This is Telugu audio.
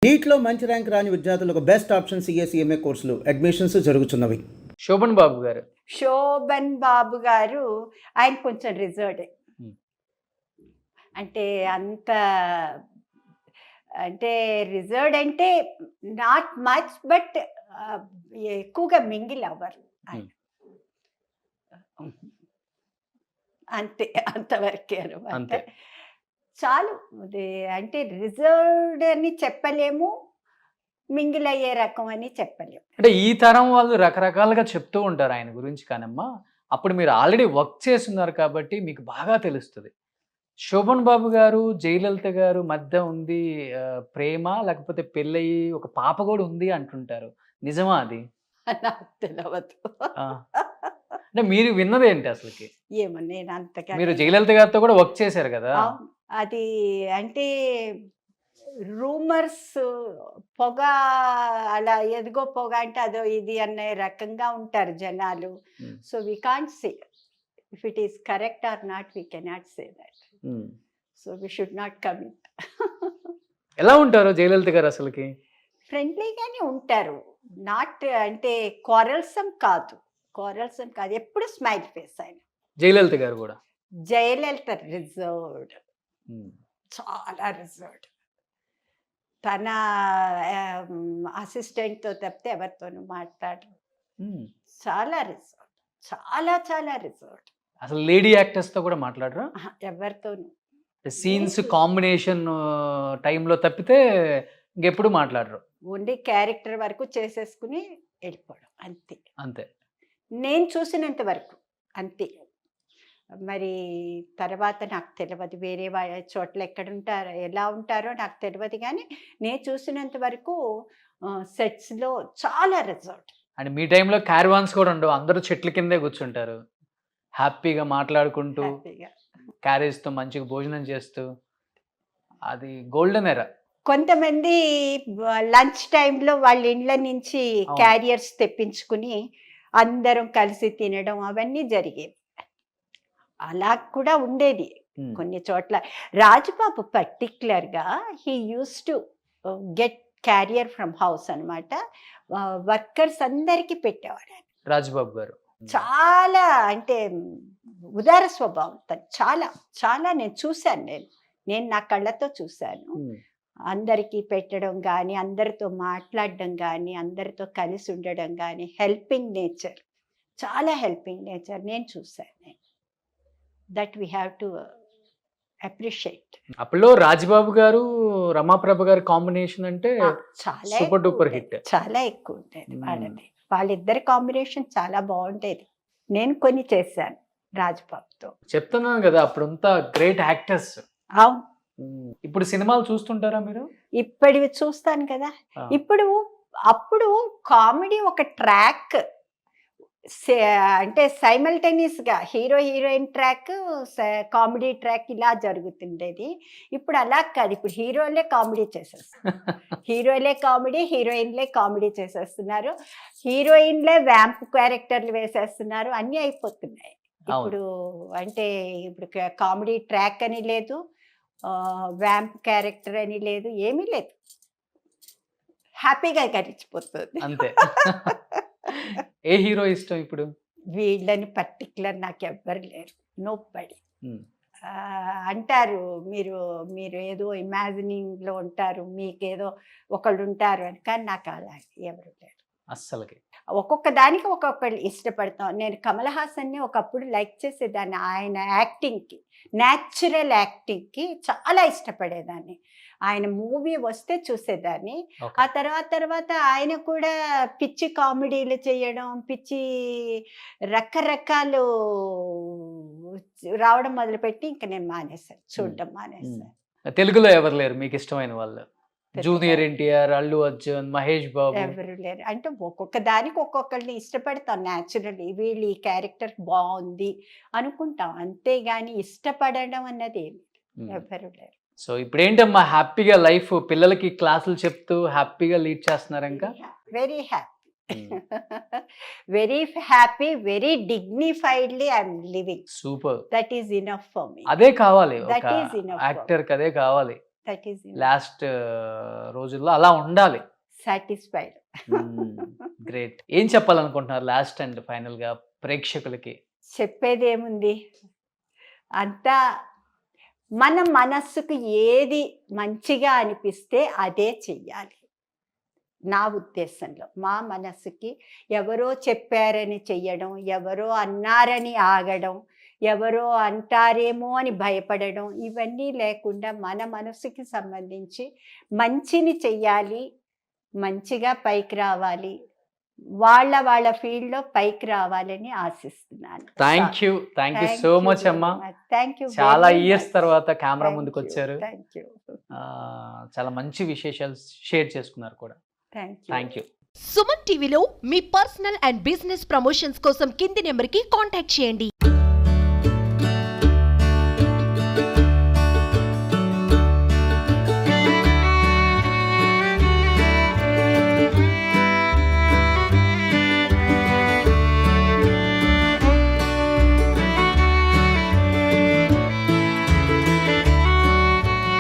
నీట్లో మంచి ర్యాంక్ రాని విద్యార్థులకు బెస్ట్ ఆప్షన్ సిఎస్ఈఎంఏ కోర్సులు అడ్మిషన్స్ జరుగుతున్నవి. శోభన్ బాబు గారు. శోభన్ బాబు గారు ఆయన కొంచెం రిజర్వ్డ్. Hmm. అంటే అంత అంటే రిజర్వ్డ్ అంటే నాట్ మచ్ బట్ ఎక్కువగా మింగిల్ అవ్వరు ఆయన. అంతే, అంతవరకే అనమాట. అంతే. చాలు. అంటే రిజర్వ్డ్ అని చెప్పలేము, మింగిల్ అయ్యే రకం అని చెప్పలేము. అంటే ఈ తరం వాళ్ళు రకరకాలుగా చెప్తూ ఉంటారు ఆయన గురించి. కానమ్మా అప్పుడు మీరు ఆల్రెడీ వర్క్ చేస్తున్నారు కాబట్టి మీకు బాగా తెలుస్తుంది. శోభన్ బాబు గారు జయలలిత గారు మధ్య ఉంది ప్రేమ, లేకపోతే పెళ్ళయి ఒక పాప కూడా ఉంది అంటుంటారు. నిజమా అది? నాకు తెలియదు. అంటే మీరు విన్నది ఏంటి అసలుకి? ఏమో నేను అంతగా మీరు జయలలిత గారితో కూడా వర్క్ చేశారు కదా. అది అంటే రూమర్స్, పొగ, అలా ఎదిగో పొగ అంటే అదో ఇది అనే రకంగా ఉంటారు జనాలు. So we can't say if it is correct or not, we cannot say that. So we should not commit. ఎలా ఉంటారు జయలలిత గారు అసలుకి? ఫ్రెండ్లీగానే ఉంటారు. నాట్ అంటే క్వారల్సమ్ కాదు, ఎప్పుడు స్మైల్ ఫేస్ ఆయన. జయలలిత గారు కూడా. జయలలిత రిజర్వ్డ్, చాలా రిజర్వ్డ్. తన అసిస్టెంట్తో తప్పితే ఎవరితోనూ మాట్లాడరు. చాలా రిజర్వ్డ్, చాలా రిజర్వ్డ్. అసలు లేడీ యాక్టర్స్ తో కూడా మాట్లాడరా? ఎవరితోనూ. సీన్స్ కాంబినేషన్ టైంలో తప్పితే ఇంకెప్పుడు మాట్లాడరు. ఓన్లీ క్యారెక్టర్ వరకు చేసేసుకుని వెళ్ళిపోవడం అంతే. అంతే నేను చూసినంత వరకు అంతే. మరి తర్వాత నాకు తెలియదు, వేరే చోట్ల ఎక్కడుంటారో ఎలా ఉంటారో నాకు తెలియదు, కానీ నేను చూసినంత వరకు సెట్స్లో చాలా రిజర్వ్డ్. అండ్ మీ టైంలో క్యారవాన్స్ కూడా ఉండవు, అందరూ చెట్ల కిందే కూర్చుంటారు హ్యాపీగా మాట్లాడుకుంటూ, క్యారేజ్తో మంచిగా భోజనం చేస్తూ. అది గోల్డెన్ ఎరా. కొంతమంది లంచ్ టైంలో వాళ్ళ ఇండ్ల నుంచి క్యారియర్స్ తెప్పించుకుని అందరం కలిసి తినడం అవన్నీ జరిగేవి. అలా కూడా ఉండేది కొన్ని చోట్ల. రాజబాబు పర్టిక్యులర్గా he use to get carrier from house అనమాట. వర్కర్స్ అందరికీ పెట్టేవాడు ఆయన. రాజబాబు గారు చాలా అంటే ఉదార స్వభావం తను. చాలా నేను చూశాను, నేను నా కళ్ళతో చూశాను. అందరికీ పెట్టడం కానీ, అందరితో మాట్లాడడం కానీ, అందరితో కలిసి ఉండడం కానీ, హెల్పింగ్ నేచర్, చాలా హెల్పింగ్ నేచర్ నేను చూశాను. That we have to appreciate. అప్పుడు రాజబాబు గారు రమాప్రభ గారి కాంబినేషన్ అంటే చాలా సూపర్ డూపర్ హిట్. చాలా ఎక్కువ ఉండేది వాళ్ళది. వాళ్ళిద్దరి కాంబినేషన్ చాలా బాగుండేది. నేను కొన్ని చేశాను రాజబాబుతో. చెప్తున్నాను కదా, అప్పుడంతా గ్రేట్ యాక్టర్స్. అవును. ఇప్పుడు సినిమాలు చూస్తుంటారా మీరు? ఇప్పటివి చూస్తాను కదా. అప్పుడు కామెడీ ఒక ట్రాక్, అంటే సైమల్టేనియస్గా hero heroine track, comedy track ఇలా జరుగుతుండేది. ఇప్పుడు అలా కాదు. ఇప్పుడు హీరోలే కామెడీ చేసేస్తున్నారు, హీరోలే కామెడీ, హీరోయిన్లే కామెడీ చేసేస్తున్నారు, హీరోయిన్లే వ్యాంప్ క్యారెక్టర్లు వేసేస్తున్నారు, అన్నీ అయిపోతున్నాయి ఇప్పుడు. అంటే ఇప్పుడు కామెడీ ట్రాక్ అని లేదు, వ్యాంప్ క్యారెక్టర్ అని లేదు, ఏమీ లేదు, హ్యాపీగా గడిచిపోతుంది అంతే. ఏ హీరో ఇష్టం ఇప్పుడు? వీళ్ళని పర్టికులర్ నాకు ఎవ్వరు లేరు, నోబడీ. అంటారు మీరు ఏదో ఇమాజినింగ్లో ఉంటారు, మీకేదో ఒకళ్ళు ఉంటారు అని, కానీ నాకు అలా ఎవరు లేరు అస్సలకి. ఒక్కొక్క దానికి ఒక్కొక్కళ్ళు ఇష్టపడతాం. నేను కమల్ హాసన్ని ఒకప్పుడు లైక్ చేసేదాన్ని, ఆయన యాక్టింగ్కి, న్యాచురల్ యాక్టింగ్కి చాలా ఇష్టపడేదాన్ని. ఆయన మూవీ వస్తే చూసేదాన్ని. ఆ తర్వాత ఆయన కూడా పిచ్చి కామెడీలు చేయడం, పిచ్చి రకరకాలు రావడం మొదలుపెట్టి ఇంకా నేను మానేశాను, చూడడం మానేశాను. తెలుగులో ఎవరు లేరు మీకు ఇష్టమైన వాళ్ళు? జూనియర్ ఎన్టీఆర్, అల్లు అర్జున్, మహేష్ బాబు ఎవరు లేరు. అంటే ఒక్కొక్క దానికి ఒక్కొక్కరిని ఇష్టపడతాం న్యాచురల్లీ. వీళ్ళు ఈ క్యారెక్టర్ బాగుంది అనుకుంటాం, అంతేగాని ఇష్టపడడం అన్నది ఎవరు లేరు. సో ఇప్పుడు ఏంటమ్మా, హ్యాపీగా లైఫ్, పిల్లలకి క్లాసులు చెప్తూ హ్యాపీగా లీడ్ చేస్తున్నారు ఇంకా? Very happy, very happy, very dignifiedly I'm living. Super. That is enough for me. అదే కావాలి దట్ ఈస్ ఇనఫ్. యాక్టర్ కి అదే కావాలి. దట్ ఈస్ లాస్ట్ రోజుల్లో అలా ఉండాలి. సాటిస్ఫైడ్. గ్రేట్. ఏం చెప్పాలనుకుంటున్నారు లాస్ట్ అండ్ ఫైనల్ గా ప్రేక్షకులకి? చెప్పేది ఏముంది, అంతా మన మనస్సుకు ఏది మంచిగా అనిపిస్తే అదే చెయ్యాలి. నా ఉద్దేశంలో మా మనస్సుకి ఎవరో చెప్పారని చెయ్యడం, ఎవరో అన్నారని ఆగడం, ఎవరో అంటారేమో అని భయపడడం, ఇవన్నీ లేకుండా మన మనసుకి సంబంధించి మంచిని చెయ్యాలి, మంచిగా పైకి రావాలి, వాళ్ళ ఫీల్డ్లో పైకి రావాలని ఆశిస్తున్నాను. థ్యాంక్ యూ సో మచ్ అమ్మా. Thank you. చాలా ఇయర్స్ తర్వాత కెమెరా ముందుకు వచ్చారు. Thank you. చాలా మంచి విశేషాలు షేర్ చేసుకున్నారు కూడా. Thank you. సుమన్ టీవీలో మీ పర్సనల్ అండ్ బిజినెస్ ప్రమోషన్స్ కోసం కింది నెంబర్కి కాంటాక్ట్ చేయండి.